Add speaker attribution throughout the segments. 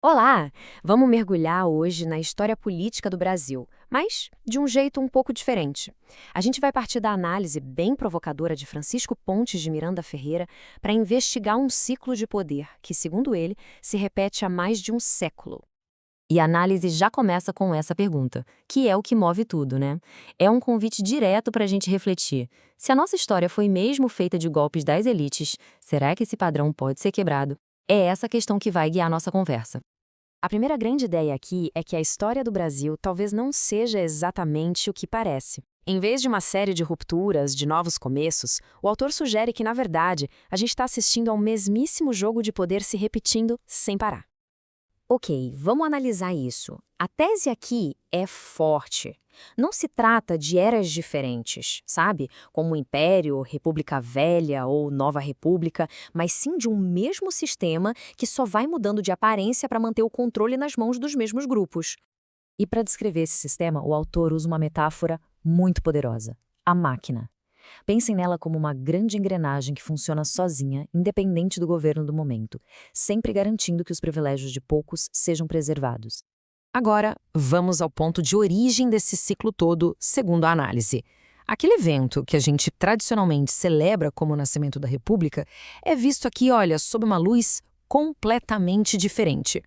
Speaker 1: Olá! Vamos mergulhar hoje na história política do Brasil, mas de um jeito um pouco diferente. A gente vai partir da análise bem provocadora de Francisco Pontes de Miranda Ferreira para investigar um ciclo de poder que, segundo ele, se repete há mais de um século. E a análise já começa com essa pergunta, que é o que move tudo, né? É um convite direto para a gente refletir. Se a nossa história foi mesmo feita de golpes das elites, será que esse padrão pode ser quebrado? É essa questão que vai guiar a nossa conversa. A primeira grande ideia aqui é que a história do Brasil talvez não seja exatamente o que parece. Em vez de uma série de rupturas, de novos começos, o autor sugere que, na verdade, a gente está assistindo ao mesmíssimo jogo de poder se repetindo sem parar. Ok, vamos analisar isso. A tese aqui é forte. Não se trata de eras diferentes, sabe? Como Império, República Velha ou Nova República, mas sim de um mesmo sistema que só vai mudando de aparência para manter o controle nas mãos dos mesmos grupos. E para descrever esse sistema, o autor usa uma metáfora muito poderosa: a máquina. Pensem nela como uma grande engrenagem que funciona sozinha, independente do governo do momento, sempre garantindo que os privilégios de poucos sejam preservados.
Speaker 2: Agora, vamos ao ponto de origem desse ciclo todo, segundo a análise. Aquele evento que a gente tradicionalmente celebra como o nascimento da República é visto aqui, olha, sob uma luz completamente diferente.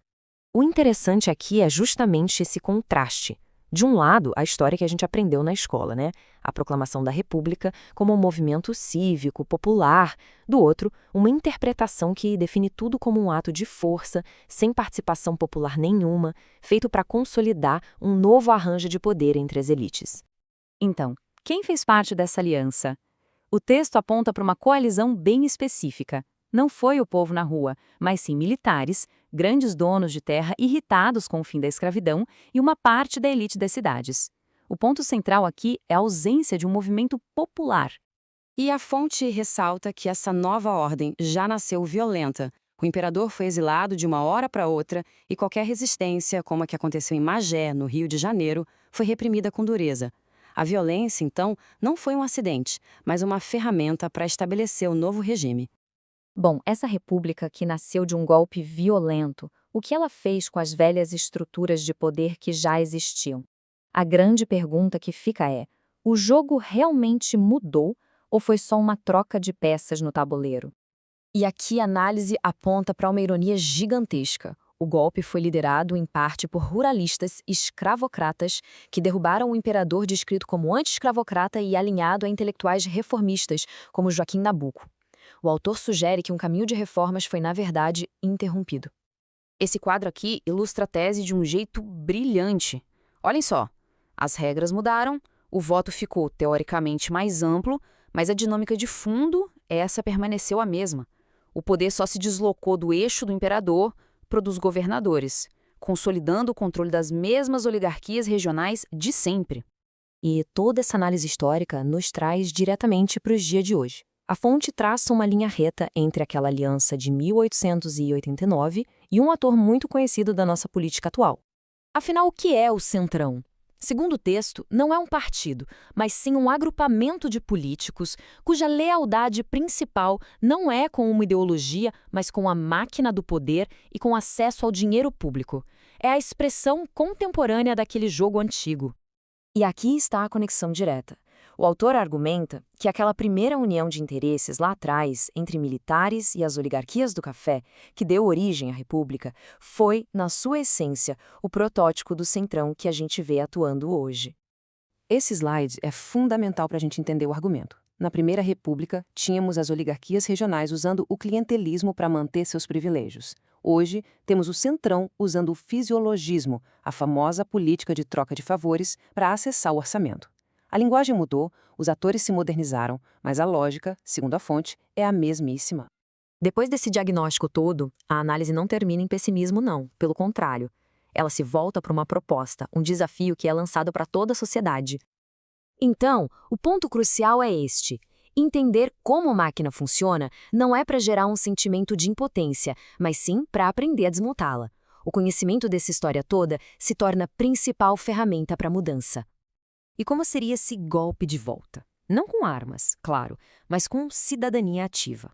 Speaker 1: O interessante aqui é justamente esse contraste. De um lado, a história que a gente aprendeu na escola, né? A proclamação da República como um movimento cívico, popular. Do outro, uma interpretação que define tudo como um ato de força, sem participação popular nenhuma, feito para consolidar um novo arranjo de poder entre as elites. Então, quem fez parte dessa aliança? O texto aponta para uma coalizão bem específica. Não foi o povo na rua, mas sim militares, grandes donos de terra irritados com o fim da escravidão e uma parte da elite das cidades. O ponto central aqui é a ausência de um movimento popular.
Speaker 3: E a fonte ressalta que essa nova ordem já nasceu violenta. O imperador foi exilado de uma hora para outra e qualquer resistência, como a que aconteceu em Magé, no Rio de Janeiro, foi reprimida com dureza. A violência, então, não foi um acidente, mas uma ferramenta para estabelecer o novo regime.
Speaker 1: Bom, essa república que nasceu de um golpe violento, o que ela fez com as velhas estruturas de poder que já existiam? A grande pergunta que fica é: o jogo realmente mudou ou foi só uma troca de peças no tabuleiro? E aqui a análise aponta para uma ironia gigantesca. O golpe foi liderado, em parte, por ruralistas escravocratas que derrubaram o imperador descrito como anti-escravocrata e alinhado a intelectuais reformistas, como Joaquim Nabuco. O autor sugere que um caminho de reformas foi, na verdade, interrompido.
Speaker 3: Esse quadro aqui ilustra a tese de um jeito brilhante. Olhem só, as regras mudaram, o voto ficou teoricamente mais amplo, mas a dinâmica de fundo, essa permaneceu a mesma. O poder só se deslocou do eixo do imperador para o dos governadores, consolidando o controle das mesmas oligarquias regionais de sempre.
Speaker 1: E toda essa análise histórica nos traz diretamente para os dias de hoje. A fonte traça uma linha reta entre aquela aliança de 1889 e um ator muito conhecido da nossa política atual. Afinal, o que é o Centrão? Segundo o texto, não é um partido, mas sim um agrupamento de políticos cuja lealdade principal não é com uma ideologia, mas com a máquina do poder e com acesso ao dinheiro público. É a expressão contemporânea daquele jogo antigo. E aqui está a conexão direta. O autor argumenta que aquela primeira união de interesses lá atrás entre militares e as oligarquias do café, que deu origem à República, foi, na sua essência, o protótipo do centrão que a gente vê atuando hoje.
Speaker 2: Esse slide é fundamental para a gente entender o argumento. Na Primeira República, tínhamos as oligarquias regionais usando o clientelismo para manter seus privilégios. Hoje, temos o centrão usando o fisiologismo, a famosa política de troca de favores, para acessar o orçamento. A linguagem mudou, os atores se modernizaram, mas a lógica, segundo a fonte, é a mesmíssima.
Speaker 1: Depois desse diagnóstico todo, a análise não termina em pessimismo, não. Pelo contrário, ela se volta para uma proposta, um desafio que é lançado para toda a sociedade. Então, o ponto crucial é este: entender como a máquina funciona não é para gerar um sentimento de impotência, mas sim para aprender a desmontá-la. O conhecimento dessa história toda se torna a principal ferramenta para a mudança. E como seria esse golpe de volta? Não com armas, claro, mas com cidadania ativa.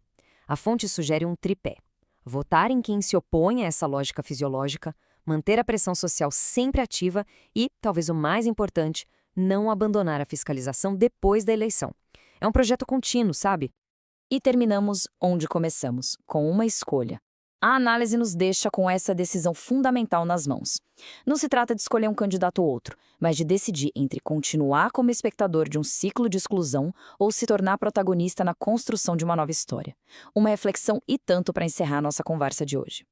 Speaker 1: A fonte sugere um tripé: votar em quem se opõe a essa lógica fisiológica, manter a pressão social sempre ativa e, talvez o mais importante, não abandonar a fiscalização depois da eleição. É um projeto contínuo, sabe?
Speaker 3: E terminamos onde começamos, com uma escolha. A análise nos deixa com essa decisão fundamental nas mãos. Não se trata de escolher um candidato ou outro, mas de decidir entre continuar como espectador de um ciclo de exclusão ou se tornar protagonista na construção de uma nova história. Uma reflexão e tanto para encerrar nossa conversa de hoje.